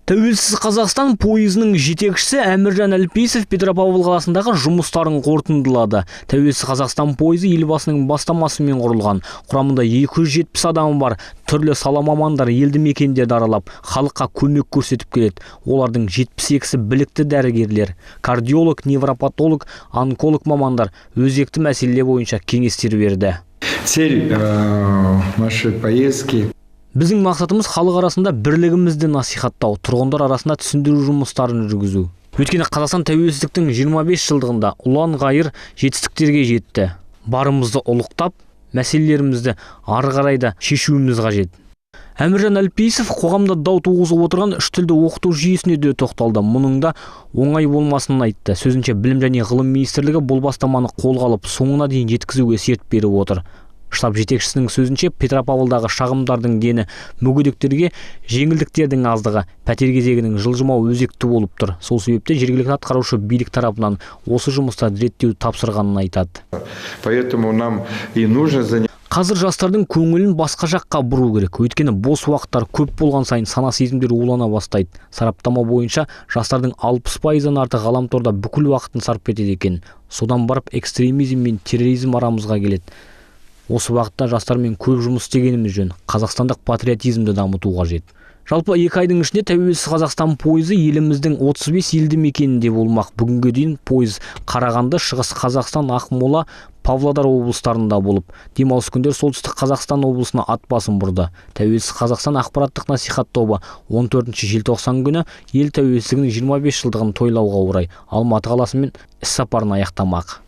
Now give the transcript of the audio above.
Тәуелсіз Қазақстан пойызының жетекшісі Әміржан Әлпейісов Петропавл қаласындағы жұмыстарын қорытындылады. Тәуелсіз Қазақстан пойызы елбасының бастамасымен құрылған. Құрамында 270 адам бар. Түрлі сала мамандар елді мекендерді аралап, халыққа көмек көрсетіп келеді. Олардың 72-сі білікті дәрігерлер, кардиолог, невропатолог, онколог мамандар өзекті мәселелер бойынша кеңестер берді. Цель нашей поездки Біздің мақсатымыз халық арасында бірлігімізді насихаттау, тұрғындар арасында түсіндіру жұмыстарын жүргізу. Өйткені Қазақстан тәуелсіздіктің 25 жылдығында ұлан ғайыр жетістіктерге жетті. Барымызды ұлықтап, мәселелерімізді ары қарай да шешуіміз қажет. Әміржан Әлпейісов қоғамда дау туғызып отырған үш тілді оқыту жүйесіне де тоқталды. Мұның да оңай болмасын айтты. Сөзінше Білім және ғылым министрлігі бұл бастаманы қолға алып, соңына дейін жеткізуге серт беріп отыр. Штаб жетекшісінің сөзінше Петропавлдағы шағымдардың дені мүгедектерге жеңілдіктердің аздығы, пәтер кезегінің жылжымауы өзекті болып тұр. Сол себепте жергілікті атқарушы билік тарапынан осы жұмыста реттеу тапсырғанын айтады. Поэтому нам и нужно Қазір жастардың көңілін басқа жаққа бұру керек. Өйткені бос уақыттар көп болған сайын сана сезімдер улана бастайды. Сараптама бойынша жастардың 60%-дан артық ғаламторда бүкіл уақытын сарп етеді екен. Содан барып экстремизм мен терроризм арамызға келеді. Осы уақытта жастармен көп жұмыс істегеніміз жөн. Қазақстандық патриотизмді дамыту қажет. Жалпы 2 айдың ішінде Тәуелсіз Қазақстан пойызы еліміздің 35 елді мекенінде болмақ. Бүгінге дейін пойыз Қарағанды, Шығыс Қазақстан, Ақмола, Павлодар облыстарында болып, демалыс күндер Солтүстік Қазақстан облысына ат басын бұрды. Тәуелсіз Қазақстан ақпараттық насихат тобы 14 желтоқсан күні ел тәуелсіздігінің 25 жылдығын тойлауға орай Алматы қаласымен іс-сапарын аяқтамақ.